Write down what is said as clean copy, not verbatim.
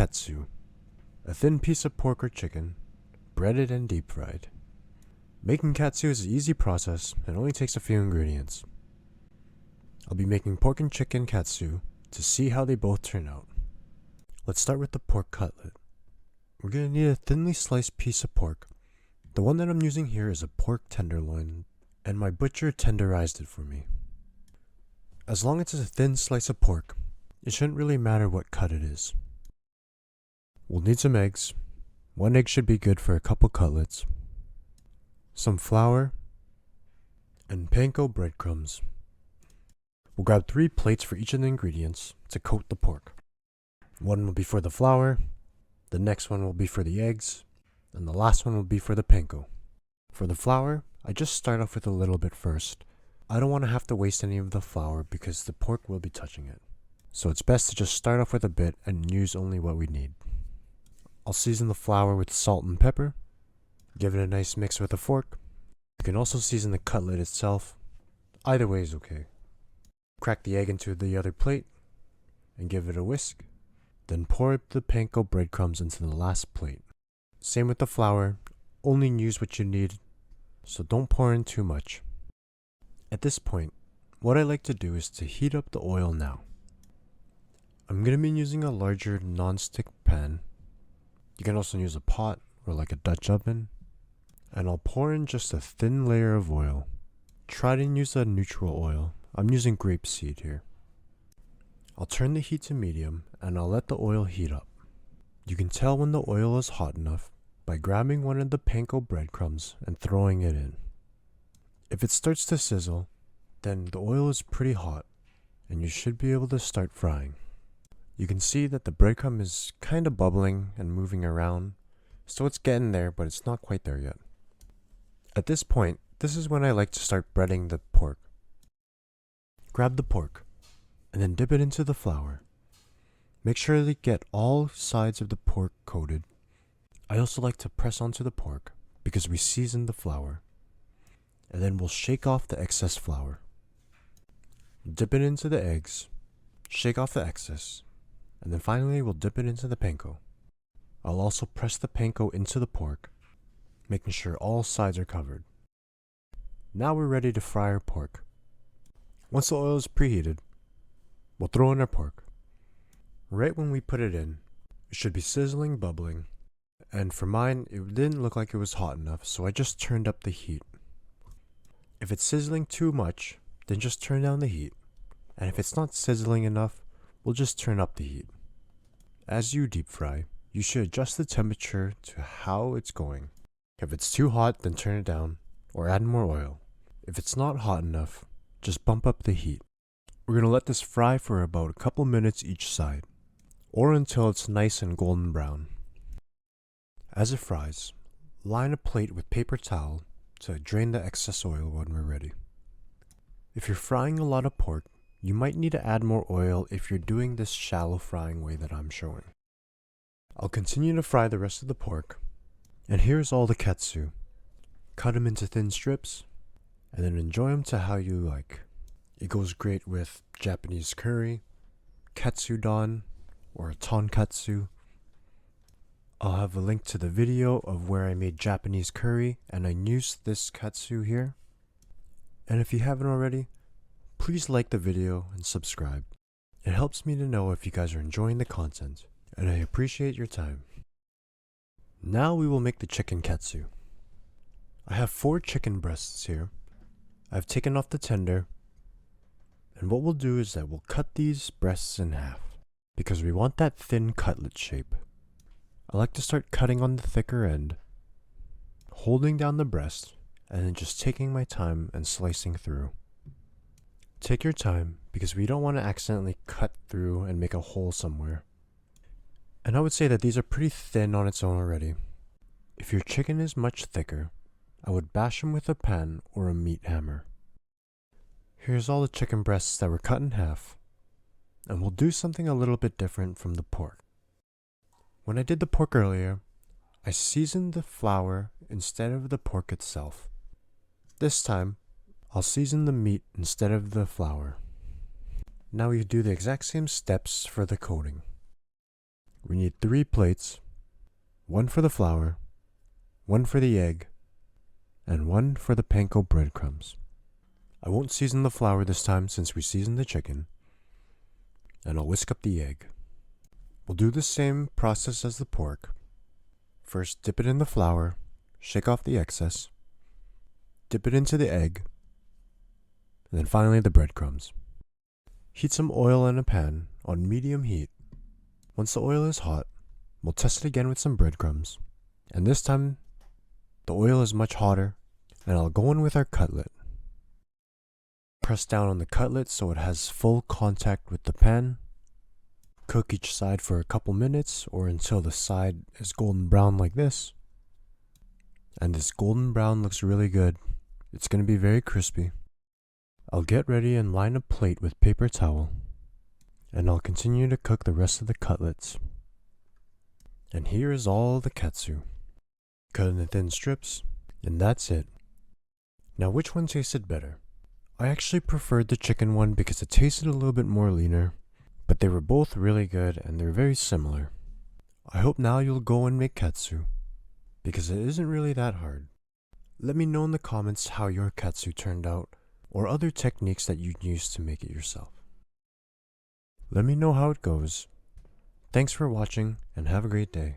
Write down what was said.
Katsu, a thin piece of pork or chicken, breaded and deep fried. Making katsu is an easy process and only takes a few ingredients. I'll be making pork and chicken katsu to see how they both turn out. Let's start with the pork cutlet. We're going to need a thinly sliced piece of pork. The one that I'm using here is a pork tenderloin, and my butcher tenderized it for me. As long as it's a thin slice of pork, it shouldn't really matter what cut it is. We'll need some eggs. 1 egg should be good for a couple cutlets. Some flour, and panko breadcrumbs. We'll grab 3 plates for each of the ingredients to coat the pork. One will be for the flour, the next one will be for the eggs, and the last one will be for the panko. For the flour, I just start off with a little bit first. I don't want to have to waste any of the flour because the pork will be touching it. So it's best to just start off with a bit and use only what we need. I'll season the flour with salt and pepper. Give it a nice mix with a fork. You can also season the cutlet itself. Either way is okay. Crack the egg into the other plate and give it a whisk. Then pour the panko breadcrumbs into the last plate. Same with the flour, only use what you need, so don't pour in too much. At this point, what I like to do is to heat up the oil now. I'm going to be using a larger non-stick pan. You can also use a pot or like a Dutch oven. And I'll pour in just a thin layer of oil. Try to use a neutral oil. I'm using grapeseed here. I'll turn the heat to medium and I'll let the oil heat up. You can tell when the oil is hot enough by grabbing one of the panko breadcrumbs and throwing it in. If it starts to sizzle, then the oil is pretty hot and you should be able to start frying. You can see that the breadcrumb is kind of bubbling and moving around, so it's getting there, but it's not quite there yet. At this point, this is when I like to start breading the pork. Grab the pork and then dip it into the flour. Make sure to get all sides of the pork coated. I also like to press onto the pork because we seasoned the flour. And then we'll shake off the excess flour. Dip it into the eggs, shake off the excess, and then finally we'll dip it into the panko. I'll also press the panko into the pork, making sure all sides are covered. Now we're ready to fry our pork. Once the oil is preheated, we'll throw in our pork. Right when we put it in, it should be sizzling, bubbling, and for mine, it didn't look like it was hot enough, so I just turned up the heat. If it's sizzling too much, then just turn down the heat, and if it's not sizzling enough, we'll just turn up the heat. As you deep fry, you should adjust the temperature to how it's going. If it's too hot, then turn it down, or add more oil. If it's not hot enough, just bump up the heat. We're going to let this fry for about a couple minutes each side, or until it's nice and golden brown. As it fries, line a plate with paper towel to drain the excess oil when we're ready. If you're frying a lot of pork, you might need to add more oil if you're doing this shallow frying way that I'm showing. I'll continue to fry the rest of the pork, and here's all the katsu. Cut them into thin strips, and then enjoy them to how you like. It goes great with Japanese curry, katsudon, or tonkatsu. I'll have a link to the video of where I made Japanese curry and I used this katsu here. And if you haven't already, please like the video and subscribe. It helps me to know if you guys are enjoying the content, and I appreciate your time. Now we will make the chicken katsu. I have 4 chicken breasts here. I've taken off the tender, and what we'll do is that we'll cut these breasts in half because we want that thin cutlet shape. I like to start cutting on the thicker end, holding down the breast, and then just taking my time and slicing through. Take your time because we don't want to accidentally cut through and make a hole somewhere. And I would say that these are pretty thin on its own already. If your chicken is much thicker, I would bash them with a pan or a meat hammer. Here's all the chicken breasts that were cut in half, and we'll do something a little bit different from the pork. When I did the pork earlier, I seasoned the flour instead of the pork itself. This time, I'll season the meat instead of the flour. Now we do the exact same steps for the coating. We need 3 plates, 1 for the flour, 1 for the egg, and 1 for the panko breadcrumbs. I won't season the flour this time since we seasoned the chicken, and I'll whisk up the egg. We'll do the same process as the pork. First, dip it in the flour, shake off the excess, dip it into the egg, and then finally the breadcrumbs. Heat some oil in a pan on medium heat. Once the oil is hot, we'll test it again with some breadcrumbs, and this time the oil is much hotter, and I'll go in with our cutlet. Press down on the cutlet so it has full contact with the pan. Cook each side for a couple minutes or until the side is golden brown like this. And this golden brown looks really good. It's going to be very crispy. I'll get ready and line a plate with paper towel. And I'll continue to cook the rest of the cutlets. And here is all the katsu. Cut into thin strips, and that's it. Now which one tasted better? I actually preferred the chicken one because it tasted a little bit more leaner, but they were both really good and they're very similar. I hope now you'll go and make katsu, because it isn't really that hard. Let me know in the comments how your katsu turned out, or other techniques that you'd use to make it yourself. Let me know how it goes. Thanks for watching, and have a great day.